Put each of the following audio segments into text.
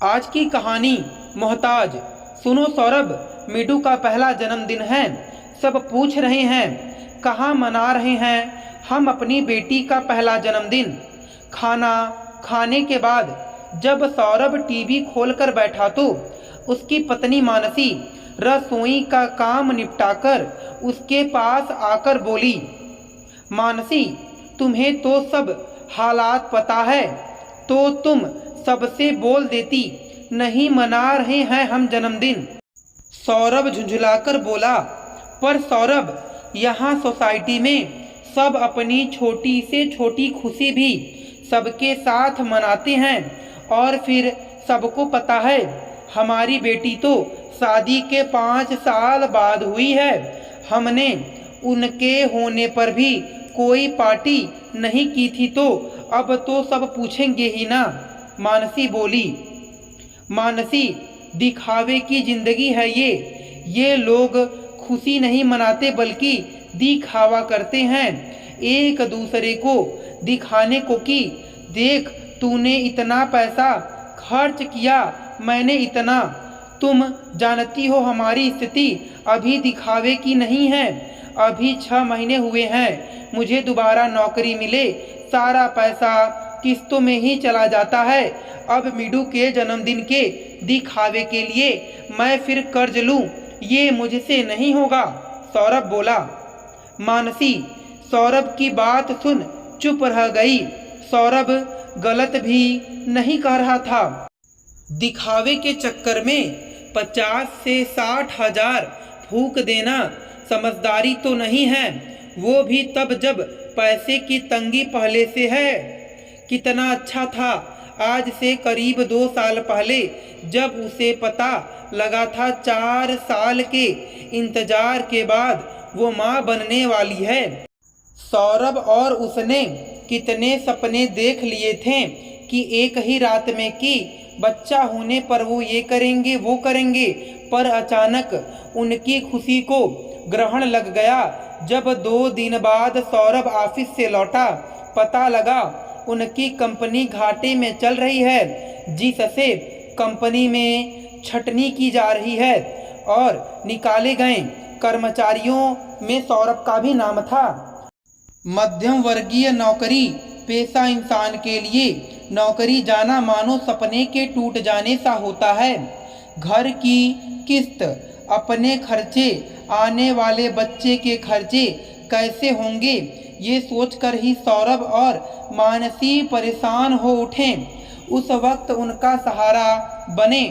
आज की कहानी मोहताज। सुनो सौरभ, मिडू का पहला जन्मदिन है। सब पूछ रहे हैं कहाँ मना रहे हैं हम अपनी बेटी का पहला जन्मदिन। खाना खाने के बाद जब सौरभ टीवी खोलकर बैठा तो उसकी पत्नी मानसी रसोई का काम निपटाकर उसके पास आकर बोली, मानसी, तुम्हें तो सब हालात पता है तो तुम सबसे बोल देती, नहीं मना रहे हैं हम जन्मदिन। सौरभ झुंझुलाकर बोला, पर सौरभ, यहाँ सोसाइटी में सब अपनी छोटी से छोटी खुशी भी सबके साथ मनाते हैं और फिर सबको पता है हमारी बेटी तो शादी के 5 साल बाद हुई है। हमने उनके होने पर भी कोई पार्टी नहीं की थी तो अब तो सब पूछेंगे ही ना। मानसी बोली, मानसी, दिखावे की जिंदगी है ये लोग खुशी नहीं मनाते बल्कि दिखावा करते हैं एक दूसरे को दिखाने को कि देख तूने इतना पैसा खर्च किया, मैंने इतना। तुम जानती हो हमारी स्थिति अभी दिखावे की नहीं है। अभी 6 महीने हुए हैं, मुझे दोबारा नौकरी मिले सारा पैसा किस्तों में ही चला जाता है। अब मिडू के जन्मदिन के दिखावे के लिए मैं फिर कर्ज लूं, ये मुझसे नहीं होगा। सौरभ बोला। मानसी सौरभ की बात सुन चुप रह गई। सौरभ गलत भी नहीं कह रहा था। दिखावे के चक्कर में 50 से 60 हजार फूंक देना समझदारी तो नहीं है, वो भी तब जब पैसे की तंगी पहले से है। कितना अच्छा था आज से करीब 2 साल पहले जब उसे पता लगा था 4 साल के इंतजार के बाद वो माँ बनने वाली है। सौरभ और उसने कितने सपने देख लिए थे कि एक ही रात में कि बच्चा होने पर वो ये करेंगे वो करेंगे, पर अचानक उनकी खुशी को ग्रहण लग गया। जब 2 दिन बाद सौरभ ऑफिस से लौटा, पता लगा उनकी कंपनी घाटे में चल रही है, जिससे कंपनी में छटनी की जा रही है और निकाले गए कर्मचारियों में सौरभ का भी नाम था। मध्यम वर्गीय नौकरी पेशा इंसान के लिए नौकरी जाना मानो सपने के टूट जाने सा होता है। घर की किस्त, अपने खर्चे, आने वाले बच्चे के खर्चे कैसे होंगे, ये सोचकर ही सौरभ और मानसी परेशान हो उठे। उस वक्त उनका सहारा बने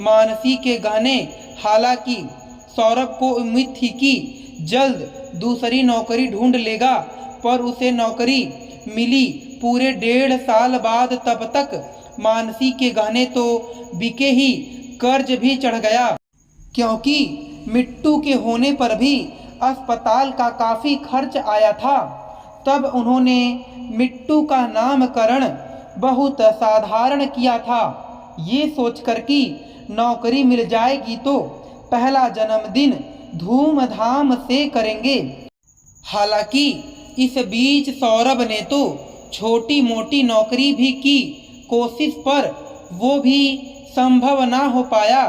मानसी के गहने। हालांकि सौरभ को उम्मीद थी कि जल्द दूसरी नौकरी ढूंढ लेगा, पर उसे नौकरी मिली पूरे 1.5 साल बाद। तब तक मानसी के गहने तो बिके ही, कर्ज भी चढ़ गया, क्योंकि मिट्टू के होने पर भी अस्पताल का काफ़ी खर्च आया था। तब उन्होंने मिट्टू का नामकरण बहुत साधारण किया था, ये सोचकर कि नौकरी मिल जाएगी तो पहला जन्मदिन धूमधाम से करेंगे। हालांकि इस बीच सौरभ ने तो छोटी मोटी नौकरी भी की कोशिश, पर वो भी संभव ना हो पाया।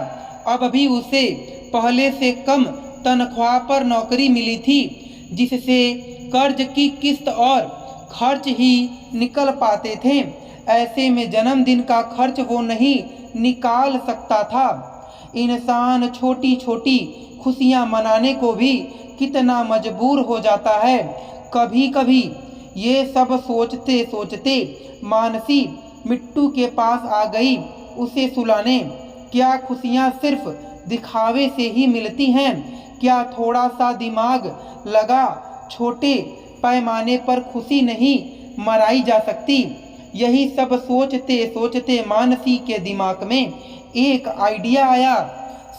अब भी उसे पहले से कम तनख्वाह पर नौकरी मिली थी, जिससे कर्ज की किस्त और खर्च ही निकल पाते थे। ऐसे में जन्मदिन का खर्च वो नहीं निकाल सकता था। इंसान छोटी छोटी खुशियां मनाने को भी कितना मजबूर हो जाता है। कभी कभी ये सब सोचते सोचते मानसी मिट्टू के पास आ गई उसे सुलाने। क्या खुशियाँ सिर्फ दिखावे से ही मिलती हैं? क्या थोड़ा सा दिमाग लगा छोटे पैमाने पर खुशी नहीं मनाई जा सकती? यही सब सोचते सोचते मानसी के दिमाग में एक आइडिया आया।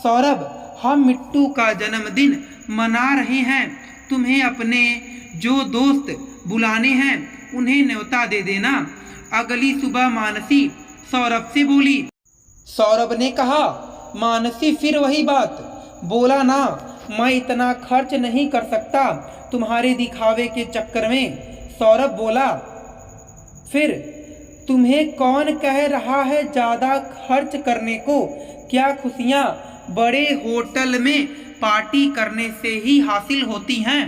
सौरभ, हम मिट्टू का जन्मदिन मना रहे हैं, तुम्हें अपने जो दोस्त बुलाने हैं उन्हें न्योता दे देना। अगली सुबह मानसी सौरभ से बोली। सौरभ ने कहा, मानसी फिर वही बात? बोला ना, मैं इतना खर्च नहीं कर सकता तुम्हारे दिखावे के चक्कर में। सौरभ बोला, फिर तुम्हें कौन कह रहा है ज़्यादा खर्च करने को? क्या खुशियाँ बड़े होटल में पार्टी करने से ही हासिल होती हैं?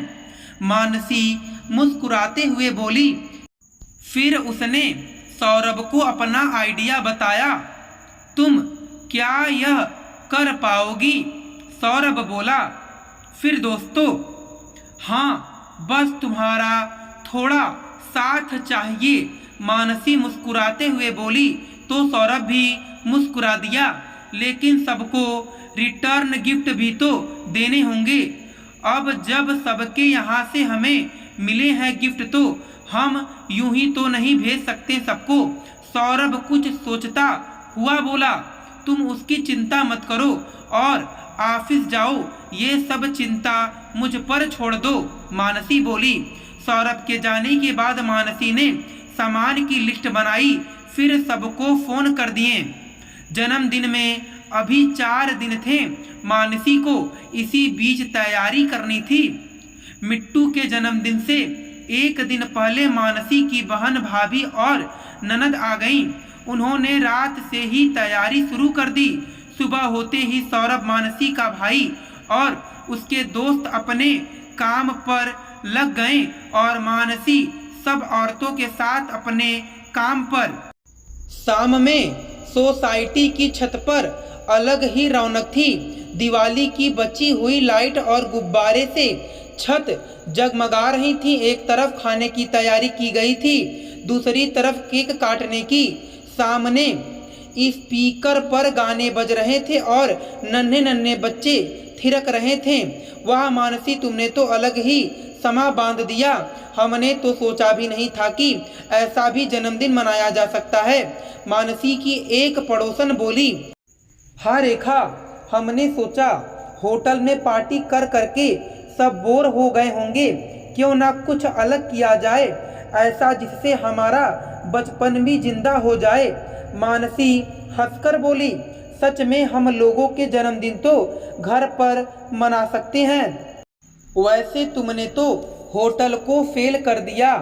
मानसी मुस्कुराते हुए बोली। फिर उसने सौरभ को अपना आइडिया बताया। तुम क्या यह कर पाओगी? सौरभ बोला। फिर दोस्तों, हाँ, बस तुम्हारा थोड़ा साथ चाहिए, मानसी मुस्कुराते हुए बोली। तो सौरभ भी मुस्कुरा दिया। लेकिन सबको रिटर्न गिफ्ट भी तो देने होंगे। अब जब सबके यहाँ से हमें मिले हैं गिफ्ट, तो हम यूं ही तो नहीं भेज सकते सबको। सौरभ कुछ सोचता हुआ बोला। तुम उसकी चिंता मत करो और ऑफिस जाओ, ये सब चिंता मुझ पर छोड़ दो, मानसी बोली। सौरभ के जाने के बाद मानसी ने सामान की लिस्ट बनाई, फिर सबको फोन कर दिए। जन्मदिन में अभी 4 दिन थे। मानसी को इसी बीच तैयारी करनी थी। मिट्टू के जन्मदिन से एक दिन पहले मानसी की बहन, भाभी और ननद आ गईं। उन्होंने रात से ही तैयारी शुरू कर दी। सुबह होते ही सौरभ, मानसी का भाई और उसके दोस्त अपने काम पर लग गए और मानसी सब औरतों के साथ अपने काम पर। शाम में सोसाइटी की छत पर अलग ही रौनक थी। दिवाली की बची हुई लाइट और गुब्बारे से छत जगमगा रही थी। एक तरफ खाने की तैयारी की गई थी, दूसरी तरफ केक काटने की। सामने स्पीकर पर गाने बज रहे थे और नन्हे नन्हे बच्चे थिरक रहे थे। वाह मानसी, तुमने तो अलग ही समा बांध दिया। हमने तो सोचा भी नहीं था कि ऐसा भी जन्मदिन मनाया जा सकता है, मानसी की एक पड़ोसन बोली। हाँ रेखा, हमने सोचा होटल में पार्टी कर करके सब बोर हो गए होंगे, क्यों ना कुछ अलग किया जाए, ऐसा जिससे हमारा बचपन भी जिंदा हो जाए, मानसी हंसकर बोली। सच में हम लोगों के जन्मदिन तो घर पर मना सकते हैं। वैसे तुमने तो होटल को फेल कर दिया,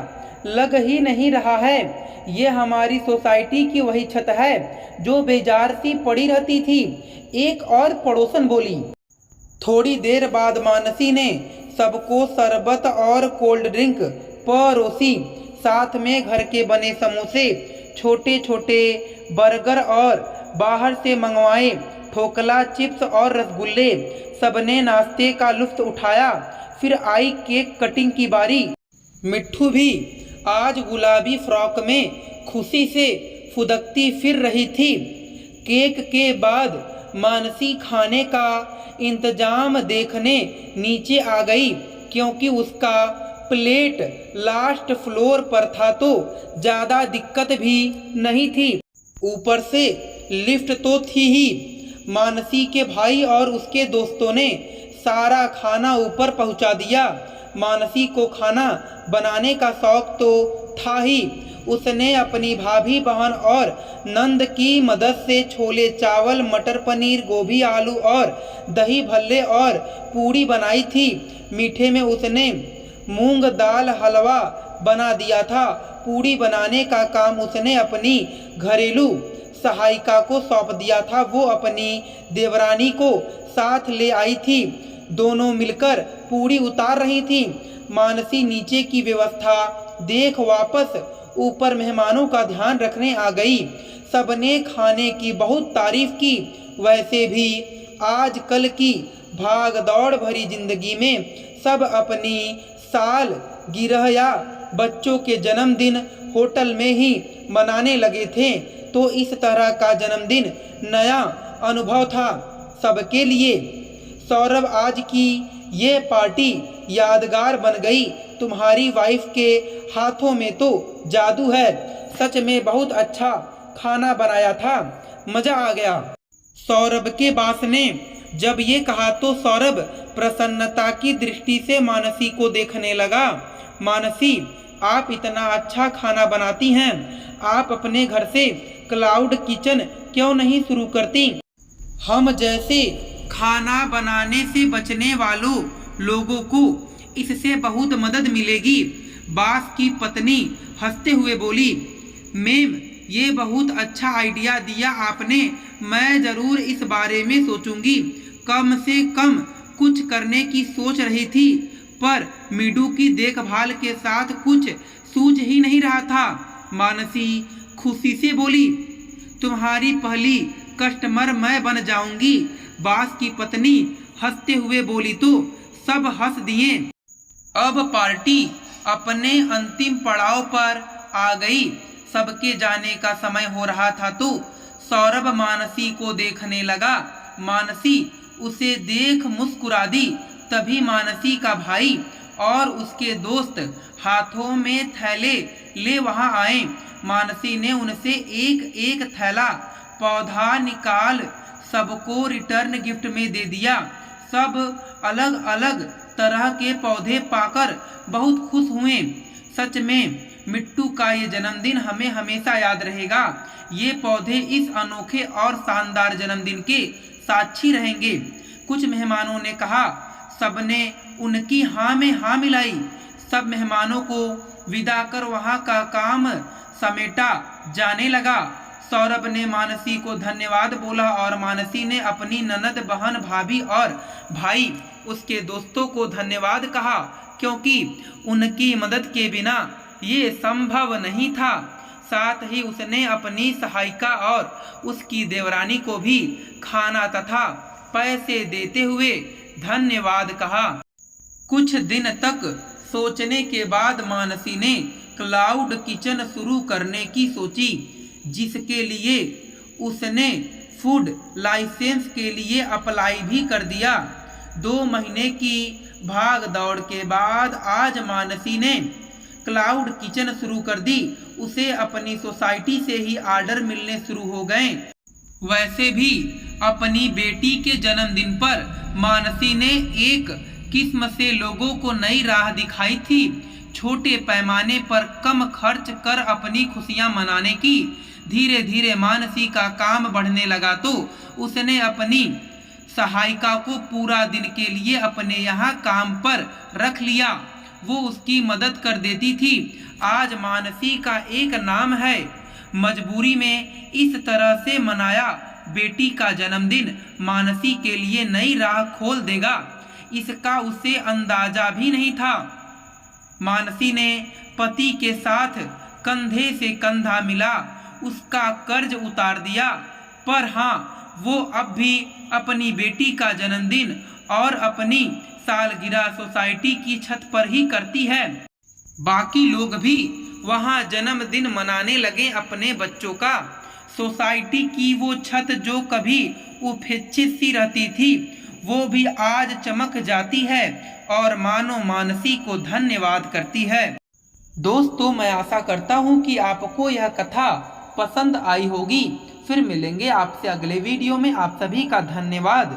लग ही नहीं रहा है ये हमारी सोसाइटी की वही छत है जो बेजार सी पड़ी रहती थी, एक और पड़ोसन बोली। थोड़ी देर बाद मानसी ने सबको शरबत और कोल्ड ड्रिंक परोसी। साथ में घर के बने समोसे, छोटे छोटे बर्गर और बाहर से मंगवाए ठोकला चिप्स और रसगुल्ले। सबने नाश्ते का लुत्फ उठाया। फिर आई केक कटिंग की बारी। मिट्ठू भी आज गुलाबी फ्रॉक में खुशी से फुदकती फिर रही थी। केक के बाद मानसी खाने का इंतजाम देखने नीचे आ गई, क्योंकि उसका प्लेट लास्ट फ्लोर पर था तो ज़्यादा दिक्कत भी नहीं थी। ऊपर से लिफ्ट तो थी ही। मानसी के भाई और उसके दोस्तों ने सारा खाना ऊपर पहुंचा दिया। मानसी को खाना बनाने का शौक तो था ही। उसने अपनी भाभी, बहन और नंद की मदद से छोले चावल, मटर पनीर, गोभी आलू और दही भल्ले और पूड़ी बनाई थी। मीठे में उसने मूंग दाल हलवा बना दिया था। पूड़ी बनाने का काम उसने अपनी घरेलू सहायिका को सौंप दिया था। वो अपनी देवरानी को साथ ले आई थी। दोनों मिलकर पूड़ी उतार रही थी। मानसी नीचे की व्यवस्था देख वापस ऊपर मेहमानों का ध्यान रखने आ गई। सबने खाने की बहुत तारीफ की। वैसे भी आजकल की भाग दौड़ भरी जिंदगी में सब अपनी साल गिरह या बच्चों के जन्मदिन होटल में ही मनाने लगे थे, तो इस तरह का जन्मदिन नया अनुभव था सबके लिए। सौरभ, आज की ये पार्टी यादगार बन गई। तुम्हारी वाइफ के हाथों में तो जादू है। सच में बहुत अच्छा खाना बनाया था, मज़ा आ गया। सौरभ के बॉस ने जब ये कहा तो सौरभ प्रसन्नता की दृष्टि से मानसी को देखने लगा। मानसी, आप इतना अच्छा खाना बनाती हैं, आप अपने घर से क्लाउड किचन क्यों नहीं शुरू करती? हम जैसे खाना बनाने से बचने वालों लोगों को इससे बहुत मदद मिलेगी। बास की पत्नी हंसते हुए बोली। मैम, ये बहुत अच्छा आइडिया दिया आपने, मैं ज़रूर इस बारे में सोचूंगी। कम से कम कुछ करने की सोच रही थी, पर मीडू की देखभाल के साथ कुछ सूझ ही नहीं रहा था। मानसी खुशी से बोली, तुम्हारी पहली कस्टमर मैं बन जाऊंगी। बास की पत्नी हंसते हुए बोली तो सब हंस दिए। अब पार्टी अपने अंतिम पड़ाव पर आ गई। सबके जाने का समय हो रहा था तो सौरभ मानसी को देखने लगा। मानसी उसे देख मुस्कुरा दी। तभी मानसी का भाई और उसके दोस्त हाथों में थैले ले वहां आए। मानसी ने उनसे एक एक थैला पौधा निकाल सबको रिटर्न गिफ्ट में दे दिया। सब अलग अलग तरह के पौधे पाकर बहुत खुश हुए। सच में मिट्टू का ये जन्मदिन हमें हमेशा याद रहेगा। ये पौधे इस अनोखे और शानदार जन्मदिन के साक्षी रहेंगे। कुछ मेहमानों ने कहा। सबने उनकी हाँ में हाँ मिलाई। सब मेहमानों को विदा कर वहाँ का काम समेटा जाने लगा। सौरभ ने मानसी को धन्यवाद बोला और मानसी ने अपनी ननद, बहन, भाभी और भाई उसके दोस्तों को धन्यवाद कहा, क्योंकि उनकी मदद के बिना ये संभव नहीं था। साथ ही उसने अपनी सहायिका और उसकी देवरानी को भी खाना तथा पैसे देते हुए धन्यवाद कहा। कुछ दिन तक सोचने के बाद मानसी ने क्लाउड किचन शुरू करने की सोची, जिसके लिए उसने फूड लाइसेंस के लिए अप्लाई भी कर दिया। 2 महीने की भाग दौड़ के बाद आज मानसी ने क्लाउड किचन शुरू कर दी। उसे अपनी सोसाइटी से ही ऑर्डर मिलने शुरू हो गए। वैसे भी अपनी बेटी के जन्मदिन पर मानसी ने एक किस्म से लोगों को नई राह दिखाई थी। छोटे पैमाने पर कम खर्च कर अपनी खुशियां मनाने की। धीरे धीरे मानसी का काम बढ़ने लगा तो उसने अपनी सहायिका को पूरा दिन के लिए अपने यहाँ काम पर रख लिया। वो उसकी मदद कर देती थी। आज मानसी का एक नाम है। मजबूरी में इस तरह से मनाया बेटी का जन्मदिन मानसी के लिए नई राह खोल देगा, इसका उसे अंदाजा भी नहीं था। मानसी ने पति के साथ कंधे से कंधा मिला, उसका कर्ज उतार दिया। पर हाँ, वो अब भी अपनी बेटी का जन्मदिन और अपनी सालगिरह सोसाइटी की छत पर ही करती है। बाकी लोग भी वहाँ जन्मदिन मनाने लगे अपने बच्चों का। सोसाइटी की वो छत जो कभी उपेक्षित सी रहती थी, वो भी आज चमक जाती है और मानो मानसी को धन्यवाद करती है। दोस्तों, मैं आशा करता हूँ कि आपको यह कथा पसंद आई होगी। फिर मिलेंगे आपसे अगले वीडियो में। आप सभी का धन्यवाद।